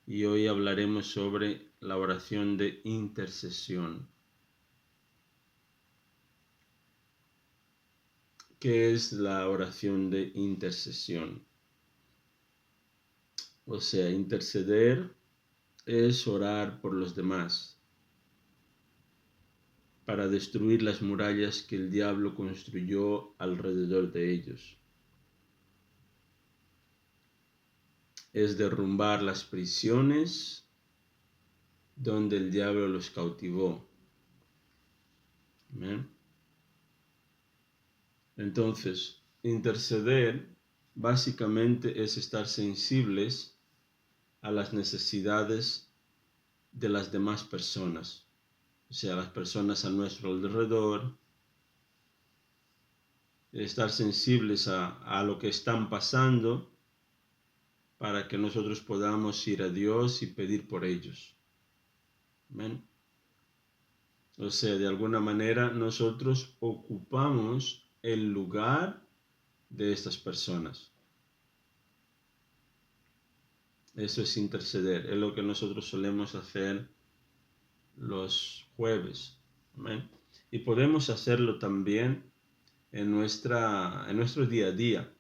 y hoy hablaremos sobre la oración de intercesión. ¿Qué es la oración de intercesión? O sea, interceder es orar por los demás para destruir las murallas que el diablo construyó alrededor de ellos. Es derrumbar las prisiones donde el diablo los cautivó. ¿Amén? Entonces, interceder básicamente es estar sensibles a las necesidades de las demás personas, o sea, las personas a nuestro alrededor, estar sensibles a lo que están pasando para que nosotros podamos ir a Dios y pedir por ellos. ¿Amén? O sea, de alguna manera nosotros ocupamos el lugar de estas personas. Eso es interceder, es lo que nosotros solemos hacer los jueves. ¿Amén? Y podemos hacerlo también en nuestro día a día.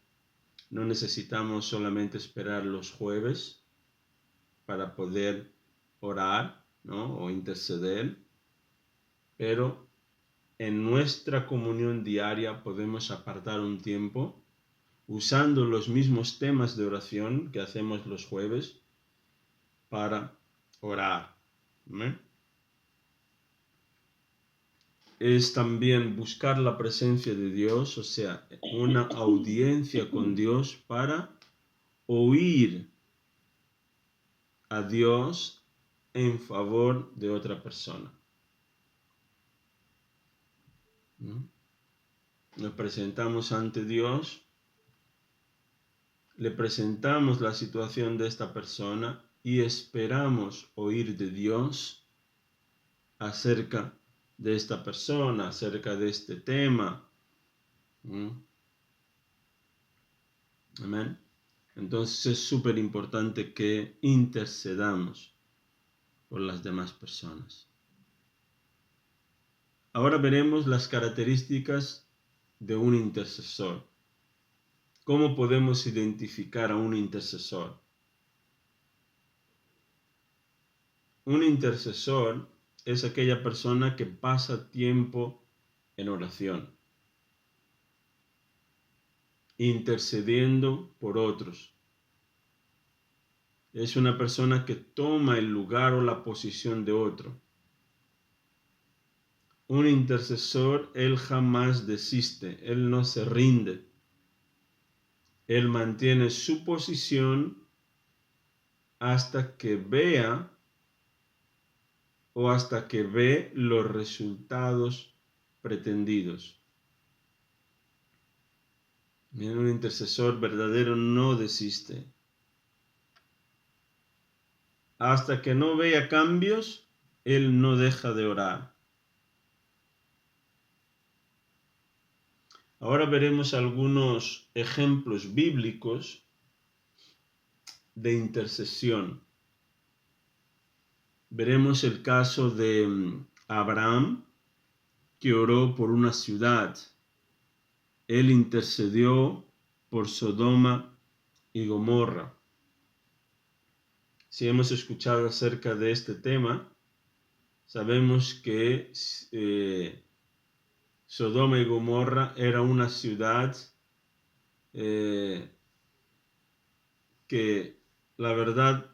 No necesitamos solamente esperar los jueves para poder orar, ¿no? O interceder, pero en nuestra comunión diaria podemos apartar un tiempo usando los mismos temas de oración que hacemos los jueves para orar. ¿Amén? Es también buscar la presencia de Dios, o sea, una audiencia con Dios para oír a Dios en favor de otra persona. ¿No? Nos presentamos ante Dios, le presentamos la situación de esta persona y esperamos oír de Dios acerca de esta persona, acerca de este tema. Amén. Entonces es súper importante que intercedamos por las demás personas. Ahora veremos las características de un intercesor. ¿Cómo podemos identificar a un intercesor? Un intercesor es aquella persona que pasa tiempo en oración, intercediendo por otros. Es una persona que toma el lugar o la posición de otro. Un intercesor, él jamás desiste, él no se rinde. Él mantiene su posición hasta que vea o hasta que ve los resultados pretendidos. Un intercesor verdadero no desiste. Hasta que no vea cambios, él no deja de orar. Ahora veremos algunos ejemplos bíblicos de intercesión. Veremos el caso de Abraham, que oró por una ciudad. Él intercedió por Sodoma y Gomorra. Si hemos escuchado acerca de este tema, sabemos que Sodoma y Gomorra era una ciudad que la verdad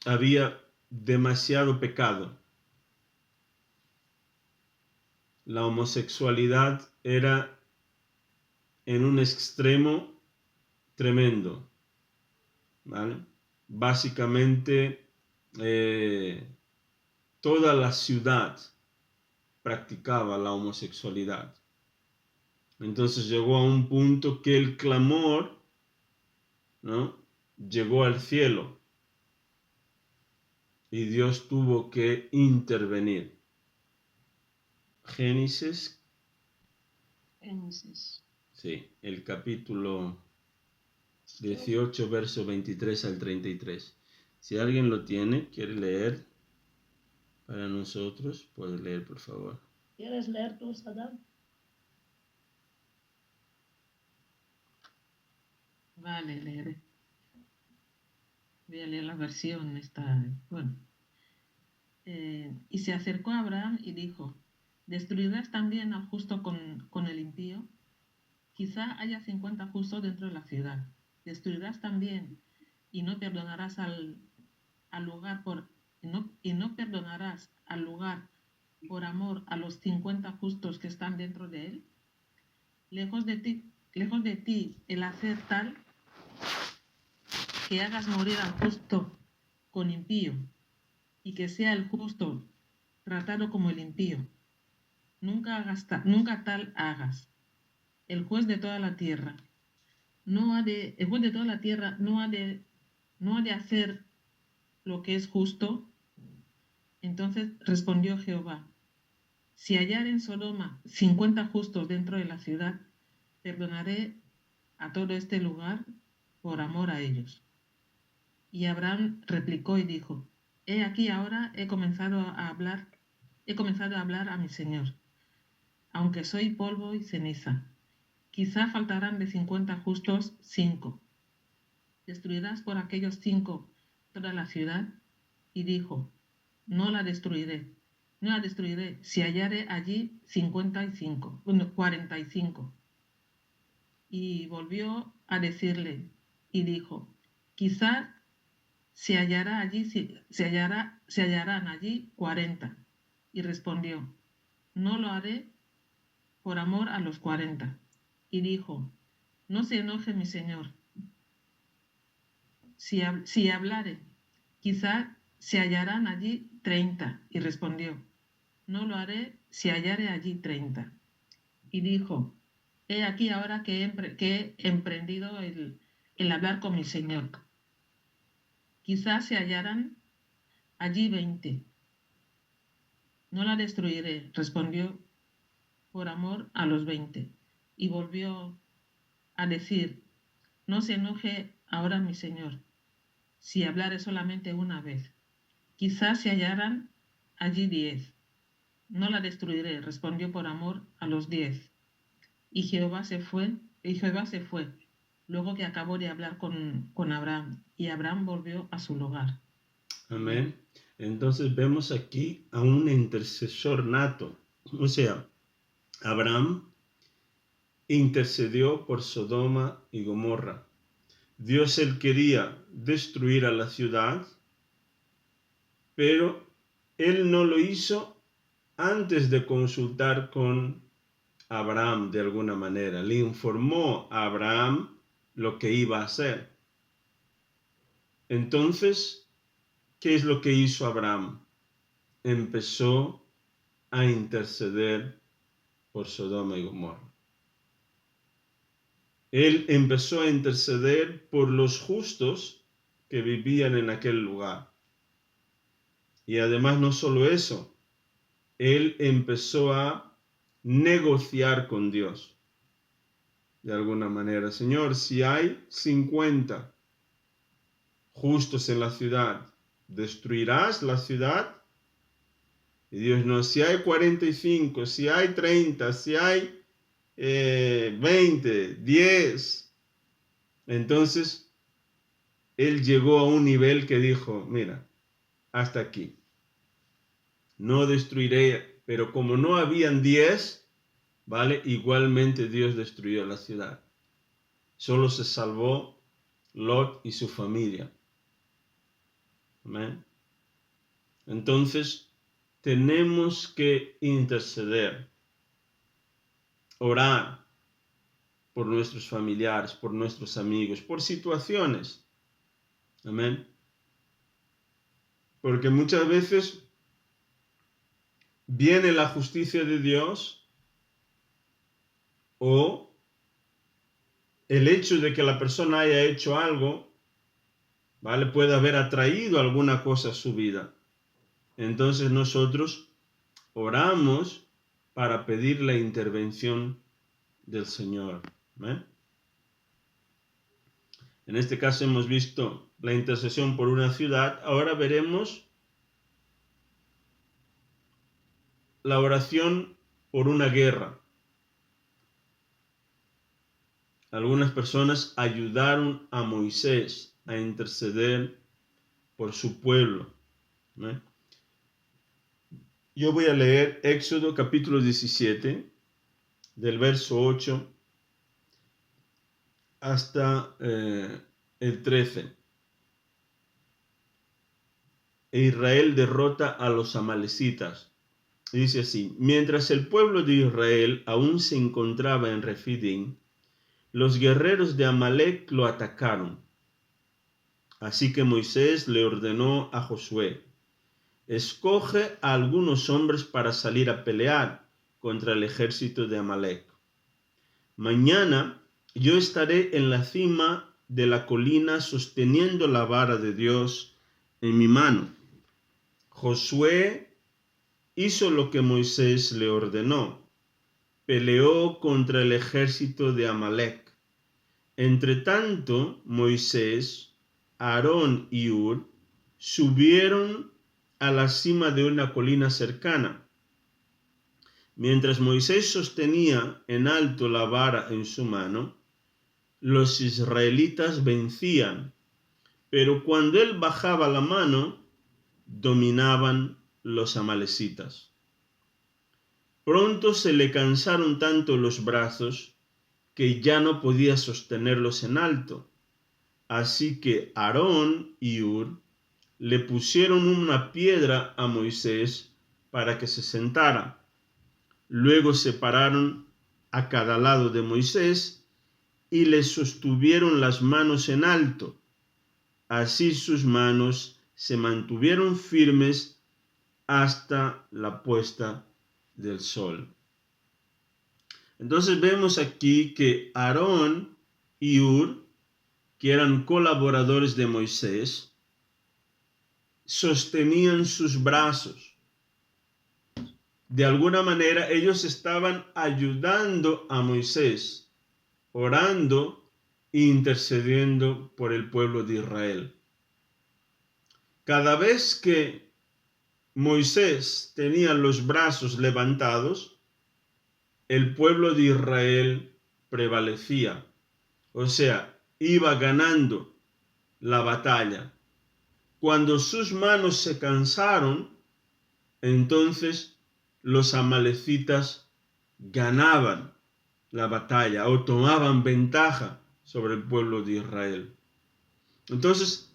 había demasiado pecado. La homosexualidad era en un extremo tremendo, ¿vale? Básicamente toda la ciudad practicaba la homosexualidad. Entonces llegó a un punto que el clamor, ¿no?, llegó al cielo y Dios tuvo que intervenir. Génesis. Sí, el capítulo 18, verso 23 al 33. Si alguien lo tiene, quiere leer para nosotros, puede leer, por favor. ¿Quieres leer tú, Saddam? Vale, leeré. Voy a leer la versión bueno. Y se acercó a Abraham y dijo, ¿destruirás también al justo con el impío? Quizá haya 50 justos dentro de la ciudad. ¿Destruirás también y no perdonarás al lugar y no perdonarás al lugar por amor a los 50 justos que están dentro de él? Lejos de ti el hacer tal que hagas morir al justo con impío y que sea el justo tratado como el impío. Nunca tal hagas. El juez de toda la tierra no ha de hacer lo que es justo. Entonces respondió Jehová, si hallar en Sodoma 50 justos dentro de la ciudad, perdonaré a todo este lugar por amor a ellos. Y Abraham replicó y dijo, he aquí ahora he comenzado a hablar a mi Señor, aunque soy polvo y ceniza. Quizá faltarán de 50 justos 5. ¿Destruirás por aquellos 5 toda la ciudad? Y dijo, no la destruiré, si hallare allí 45. Y volvió a decirle, y dijo, quizás se hallarán allí 40. Y respondió, no lo haré por amor a los 40. Y dijo, no se enoje mi señor, si hablare, quizá se hallarán allí 30. Y respondió, no lo haré si hallare allí 30. Y dijo, he aquí ahora que he emprendido el hablar con mi señor. Quizás se hallarán allí 20. No la destruiré, respondió, por amor a los 20. Y volvió a decir, no se enoje ahora mi señor, si hablare solamente una vez. Quizás se hallarán allí 10. No la destruiré, respondió por amor a los 10. Y Jehová se fue, luego que acabó de hablar con Abraham, y Abraham volvió a su lugar. Amén. Entonces vemos aquí a un intercesor nato. O sea, Abraham intercedió por Sodoma y Gomorra. Dios él quería destruir a la ciudad, pero él no lo hizo antes de consultar con Abraham de alguna manera. Le informó a Abraham lo que iba a hacer. Entonces, ¿qué es lo que hizo Abraham? Empezó a interceder por Sodoma y Gomorra. Él empezó a interceder por los justos que vivían en aquel lugar. Y además no solo eso, él empezó a negociar con Dios. De alguna manera, Señor, si hay 50 justos en la ciudad, ¿destruirás la ciudad? Y Dios no, si hay 45, si hay 30, si hay 20, 10. Entonces, él llegó a un nivel que dijo, mira, hasta aquí. No destruiré, pero como no habían 10, ¿vale? Igualmente Dios destruyó la ciudad. Solo se salvó Lot y su familia. Amén. Entonces, tenemos que interceder, orar por nuestros familiares, por nuestros amigos, por situaciones. Amén. Porque muchas veces viene la justicia de Dios o el hecho de que la persona haya hecho algo, ¿vale? Puede haber atraído alguna cosa a su vida. Entonces nosotros oramos para pedir la intervención del Señor. ¿Eh? En este caso hemos visto la intercesión por una ciudad, ahora veremos la oración por una guerra. Algunas personas ayudaron a Moisés a interceder por su pueblo, ¿no? Yo voy a leer Éxodo capítulo 17, del verso 8 hasta el 13. Israel derrota a los amalecitas. Dice así: mientras el pueblo de Israel aún se encontraba en Refidim, los guerreros de Amalec lo atacaron. Así que Moisés le ordenó a Josué: escoge a algunos hombres para salir a pelear contra el ejército de Amalec. Mañana yo estaré en la cima de la colina sosteniendo la vara de Dios en mi mano. Josué hizo lo que Moisés le ordenó. Peleó contra el ejército de Amalec. Entretanto, Moisés, Aarón y Hur subieron a la cima de una colina cercana. Mientras Moisés sostenía en alto la vara en su mano, los israelitas vencían, pero cuando él bajaba la mano, dominaban los amalecitas. Pronto se le cansaron tanto los brazos que ya no podía sostenerlos en alto. Así que Aarón y Hur le pusieron una piedra a Moisés para que se sentara. Luego se pararon a cada lado de Moisés y le sostuvieron las manos en alto. Así sus manos se mantuvieron firmes hasta la puesta del sol. Entonces vemos aquí que Aarón y Hur, que eran colaboradores de Moisés, sostenían sus brazos. De alguna manera ellos estaban ayudando a Moisés, orando e intercediendo por el pueblo de Israel. Cada vez que Moisés tenía los brazos levantados, el pueblo de Israel prevalecía. O sea, iba ganando la batalla. Cuando sus manos se cansaron, entonces los amalecitas ganaban la batalla o tomaban ventaja sobre el pueblo de Israel. Entonces,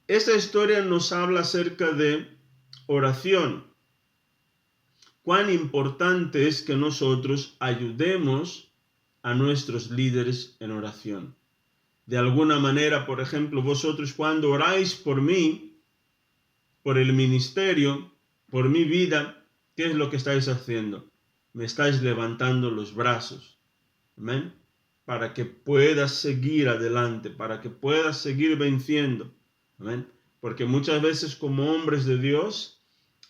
esta historia nos habla acerca de oración. Cuán importante es que nosotros ayudemos a nuestros líderes en oración. De alguna manera, por ejemplo, vosotros cuando oráis por mí, por el ministerio, por mi vida, ¿qué es lo que estáis haciendo? Me estáis levantando los brazos. ¿Amén? Para que puedas seguir adelante, para que puedas seguir venciendo. ¿Amén? Porque muchas veces como hombres de Dios,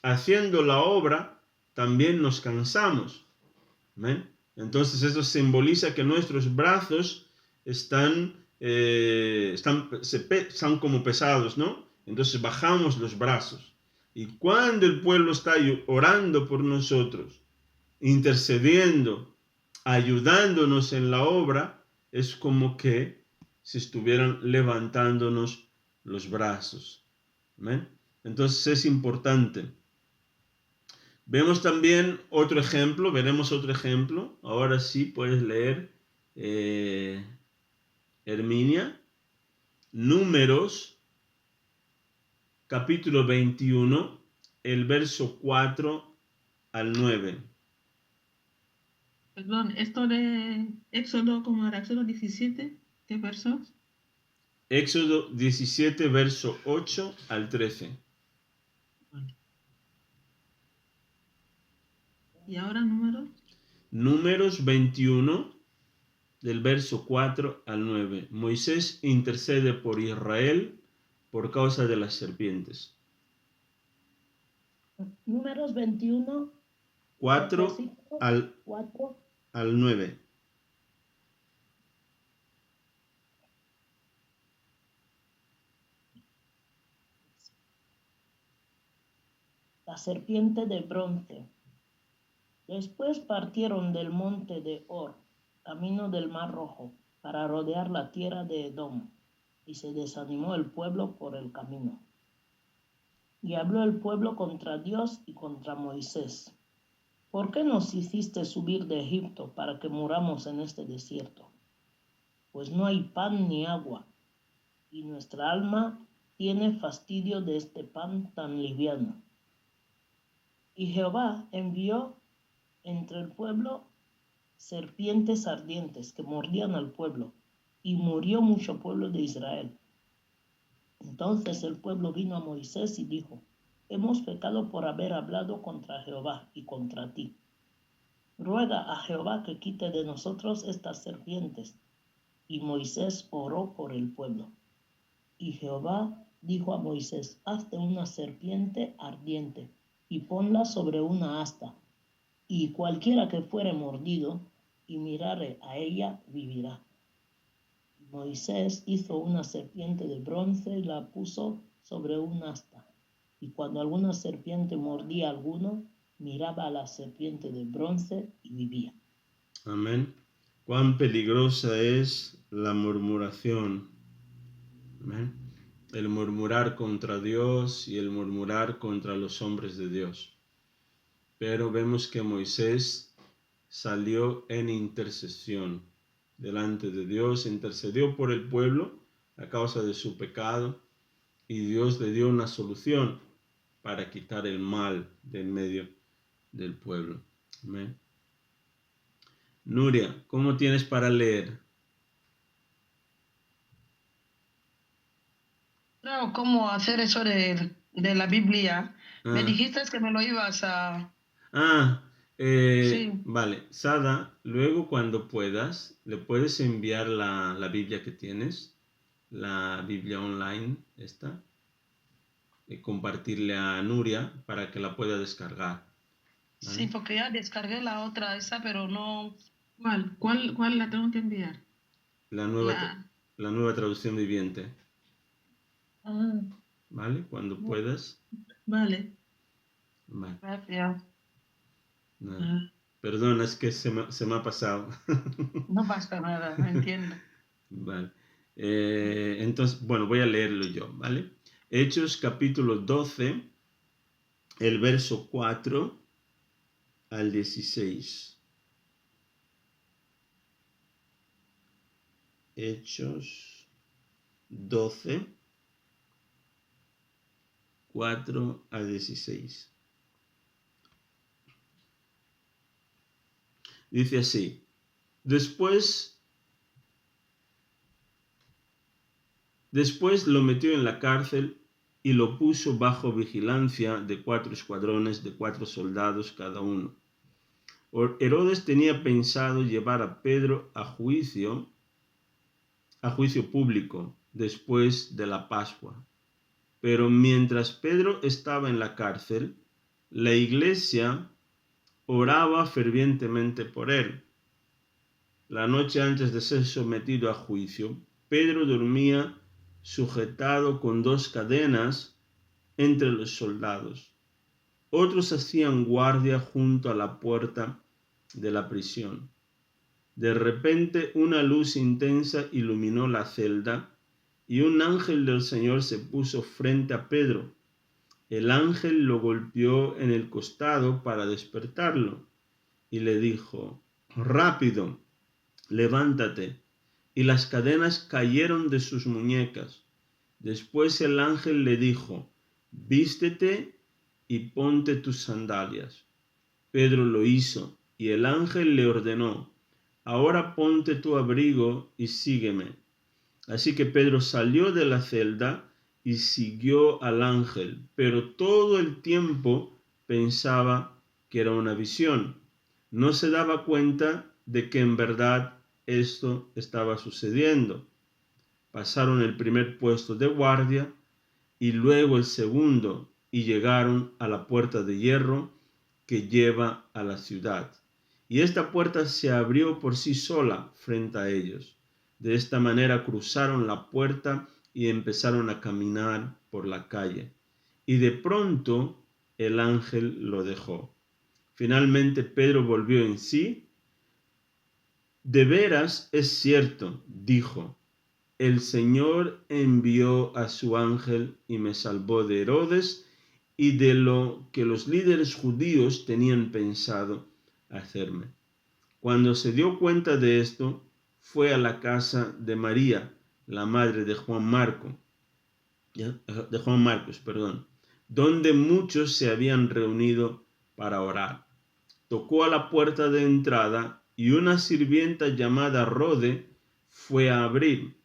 haciendo la obra, también nos cansamos. ¿Amén? Entonces eso simboliza que nuestros brazos están como pesados, ¿no? Entonces bajamos los brazos. Y cuando el pueblo está orando por nosotros, intercediendo, ayudándonos en la obra, es como que si estuvieran levantándonos los brazos. ¿Amén? Entonces es importante. Vemos también otro ejemplo, veremos otro ejemplo. Ahora sí puedes leer, Herminia. Números, capítulo 21, el verso 4 al 9. Perdón, esto de Éxodo, ¿cómo era? Éxodo 17, ¿qué versos? Éxodo 17, verso 8 al 13. Vale. ¿Y ahora números? Números 21, del verso 4 al 9. Moisés intercede por Israel por causa de las serpientes. Números 21, 4 versículo al 4. 9. la serpiente de bronce. Después partieron del monte de Hor, camino del Mar Rojo, para rodear la tierra de Edom, y se desanimó el pueblo por el camino. Y habló el pueblo contra Dios y contra Moisés. ¿Por qué nos hiciste subir de Egipto para que muramos en este desierto? Pues no hay pan ni agua, y nuestra alma tiene fastidio de este pan tan liviano. Y Jehová envió entre el pueblo serpientes ardientes que mordían al pueblo, y murió mucho pueblo de Israel. Entonces el pueblo vino a Moisés y dijo: hemos pecado por haber hablado contra Jehová y contra ti. Ruega a Jehová que quite de nosotros estas serpientes. Y Moisés oró por el pueblo. Y Jehová dijo a Moisés: hazte una serpiente ardiente y ponla sobre una asta, y cualquiera que fuere mordido y mirare a ella vivirá. Moisés hizo una serpiente de bronce y la puso sobre un asta. Y cuando alguna serpiente mordía a alguno, miraba a la serpiente de bronce y vivía. Amén. Cuán peligrosa es la murmuración. Amén. El murmurar contra Dios y el murmurar contra los hombres de Dios. Pero vemos que Moisés salió en intercesión delante de Dios, intercedió por el pueblo a causa de su pecado, y Dios le dio una solución para quitar el mal de en medio del pueblo. Amén. Nuria, ¿cómo tienes para leer? Claro, ¿cómo hacer eso de la Biblia? Me Ah, dijiste que me lo ibas a... ah Sí, vale. Sada, luego cuando puedas, le puedes enviar la Biblia que tienes, la Biblia online, esta, y compartirle a Nuria para que la pueda descargar. ¿Vale? sí, porque ya descargué la otra, esa, pero no... ¿Cuál la tengo que enviar? La nueva traducción viviente. Ah, ¿Vale? Cuando puedas. vale. Vale. Gracias. Nada. Ah, Perdona, es que se me ha pasado. No pasa nada, entiendo. Vale. Entonces, bueno, voy a leerlo yo, ¿vale? Hechos capítulo 12, el verso 4 al 16. Hechos 12, 4 al 16. Dice así: Después lo metió en la cárcel y lo puso bajo vigilancia de 4 escuadrones de 4 soldados cada uno. Herodes tenía pensado llevar a Pedro a juicio público después de la Pascua. Pero mientras Pedro estaba en la cárcel, la iglesia oraba fervientemente por él. La noche antes de ser sometido a juicio, Pedro dormía sujetado con 2 cadenas entre los soldados. Otros hacían guardia junto a la puerta de la prisión. De repente una luz intensa iluminó la celda y un ángel del Señor se puso frente a Pedro. El ángel lo golpeó en el costado para despertarlo y le dijo: «Rápido, levántate». Y las cadenas cayeron de sus muñecas. Después el ángel le dijo: «Vístete y ponte tus sandalias». Pedro lo hizo y el ángel le ordenó: «Ahora ponte tu abrigo y sígueme». Así que Pedro salió de la celda y siguió al ángel, pero todo el tiempo pensaba que era una visión. No se daba cuenta de que en verdad esto estaba sucediendo. Pasaron el primer puesto de guardia y luego el segundo y llegaron a la puerta de hierro que lleva a la ciudad. Y esta puerta se abrió por sí sola frente a ellos. De esta manera cruzaron la puerta y empezaron a caminar por la calle. Y de pronto el ángel lo dejó. Finalmente Pedro volvió en sí. De veras es cierto, dijo, el Señor envió a su ángel y me salvó de Herodes y de lo que los líderes judíos tenían pensado hacerme. Cuando se dio cuenta de esto, fue a la casa de María, la madre de Juan Marcos, donde muchos se habían reunido para orar. Tocó a la puerta de entrada y una sirvienta llamada Rode fue a abrir.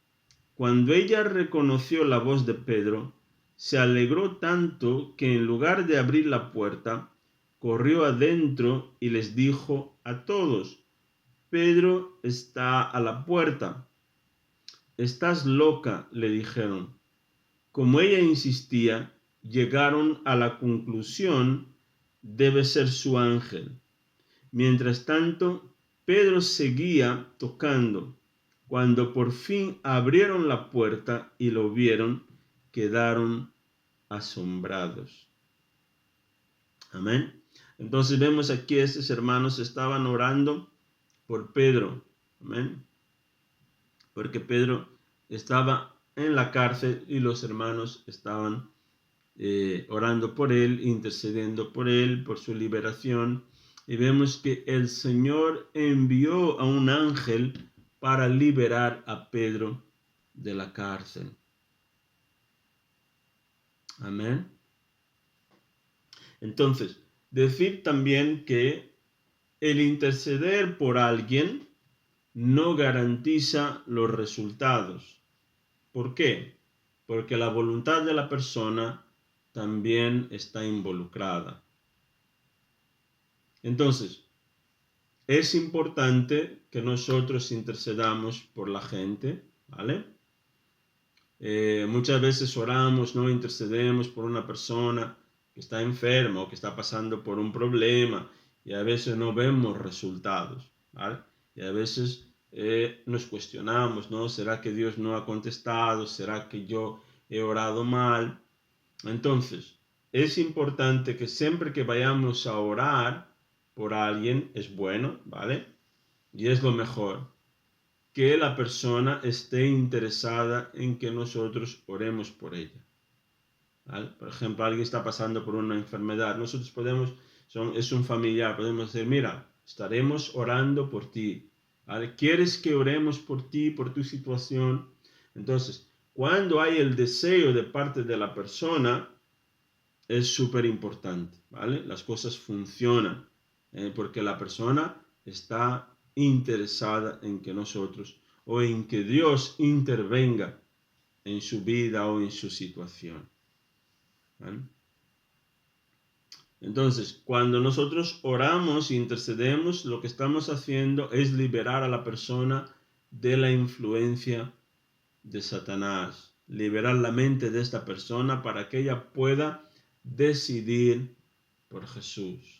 Cuando ella reconoció la voz de Pedro, se alegró tanto que en lugar de abrir la puerta, corrió adentro y les dijo a todos: Pedro está a la puerta. Estás loca, le dijeron. Como ella insistía, llegaron a la conclusión: debe ser su ángel. Mientras tanto, Pedro seguía tocando. Cuando por fin abrieron la puerta y lo vieron, quedaron asombrados. Amén. Entonces vemos aquí estos hermanos estaban orando por Pedro. Amén. Porque Pedro estaba en la cárcel y los hermanos estaban orando por él, intercediendo por él, por su liberación. Y vemos que el Señor envió a un ángel para liberar a Pedro de la cárcel. Amén. Entonces, decir también que el interceder por alguien no garantiza los resultados. ¿Por qué? Porque la voluntad de la persona también está involucrada. Entonces, es importante que nosotros intercedamos por la gente, ¿vale? Muchas veces oramos, no intercedemos por una persona que está enferma o que está pasando por un problema y a veces no vemos resultados, ¿vale? Y a veces nos cuestionamos, ¿no? ¿Será que Dios no ha contestado? ¿Será que yo he orado mal? Entonces, es importante que siempre que vayamos a orar por alguien, es bueno, ¿vale? Y es lo mejor, que la persona esté interesada en que nosotros oremos por ella. ¿Vale? Por ejemplo, alguien está pasando por una enfermedad, nosotros podemos, es un familiar, podemos decir, mira, estaremos orando por ti, ¿vale? ¿Quieres que oremos por ti, por tu situación? Entonces, cuando hay el deseo de parte de la persona, es súper importante, ¿vale? Las cosas funcionan, porque la persona está interesada en que nosotros o en que Dios intervenga en su vida o en su situación. ¿Vale? Entonces, cuando nosotros oramos e intercedemos, lo que estamos haciendo es liberar a la persona de la influencia de Satanás, liberar la mente de esta persona para que ella pueda decidir por Jesús.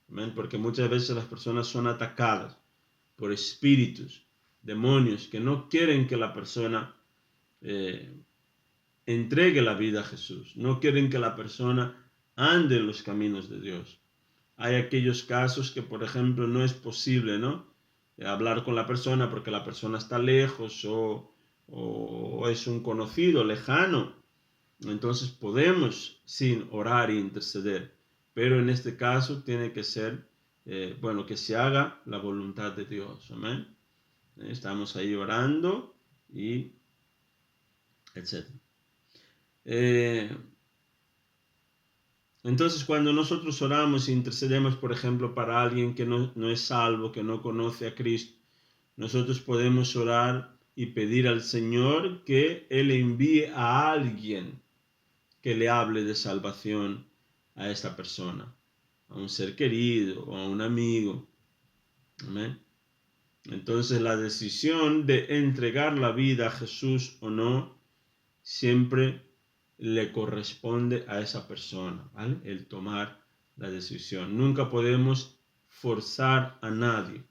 ¿Amén? Porque muchas veces las personas son atacadas por espíritus, demonios, que no quieren que la persona entregue la vida a Jesús. No quieren que la persona ande en los caminos de Dios. Hay aquellos casos que, por ejemplo, no es posible, ¿no? Hablar con la persona porque la persona está lejos o es un conocido lejano. Entonces podemos sin orar e interceder. Pero en este caso tiene que ser, que se haga la voluntad de Dios. Amén. Estamos ahí orando y etc. Entonces, cuando nosotros oramos e intercedemos, por ejemplo, para alguien que no es salvo, que no conoce a Cristo, nosotros podemos orar y pedir al Señor que Él envíe a alguien que le hable de salvación a esta persona, a un ser querido o a un amigo. ¿Amén? Entonces, la decisión de entregar la vida a Jesús o no siempre le corresponde a esa persona, ¿vale? El tomar la decisión. Nunca podemos forzar a nadie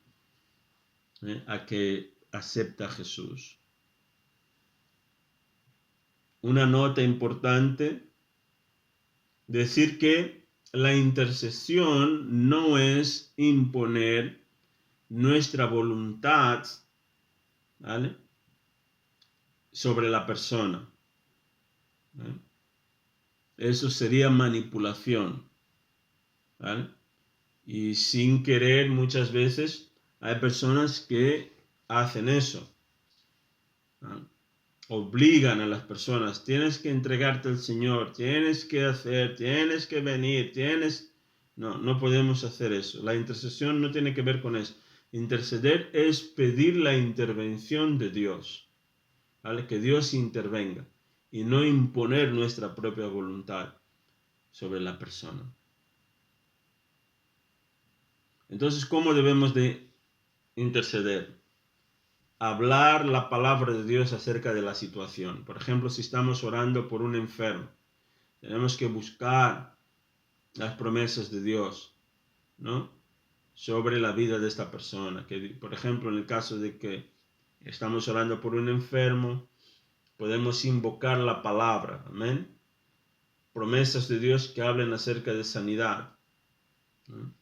a que acepte a Jesús. Una nota importante decir que la intercesión no es imponer nuestra voluntad, ¿vale?, sobre la persona, ¿vale? Eso sería manipulación, ¿vale? Y sin querer, muchas veces hay personas que hacen eso, ¿vale? Obligan a las personas, tienes que entregarte al Señor, tienes que hacer, tienes que venir, No podemos hacer eso. La intercesión no tiene que ver con eso. Interceder es pedir la intervención de Dios, ¿vale? Que Dios intervenga y no imponer nuestra propia voluntad sobre la persona. Entonces, ¿cómo debemos de interceder? Hablar la palabra de Dios acerca de la situación. Por ejemplo, si estamos orando por un enfermo, tenemos que buscar las promesas de Dios, ¿no?, sobre la vida de esta persona. Que, por ejemplo, en el caso de que estamos orando por un enfermo, podemos invocar la palabra, amén, promesas de Dios que hablen acerca de sanidad, ¿no?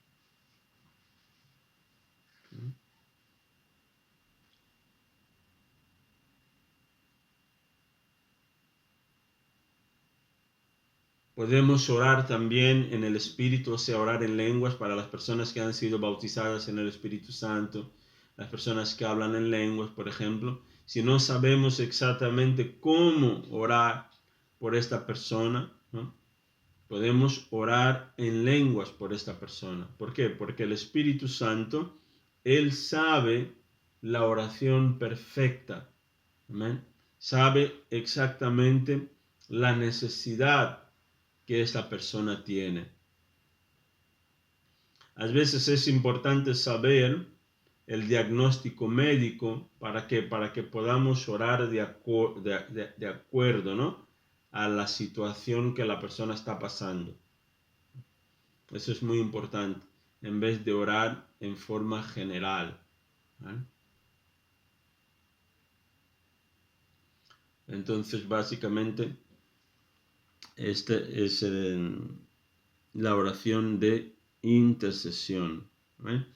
Podemos orar también en el Espíritu, o sea, orar en lenguas para las personas que han sido bautizadas en el Espíritu Santo, las personas que hablan en lenguas, por ejemplo. Si no sabemos exactamente cómo orar por esta persona, ¿no?, podemos orar en lenguas por esta persona. ¿Por qué? Porque el Espíritu Santo, Él sabe la oración perfecta. ¿Amén? Sabe exactamente la necesidad que esta persona tiene. A veces es importante saber el diagnóstico médico para que podamos orar de acuerdo, ¿no?, a la situación que la persona está pasando. Eso es muy importante, en vez de orar en forma general, ¿vale? Entonces, básicamente, esta es la oración de intercesión, ¿vale?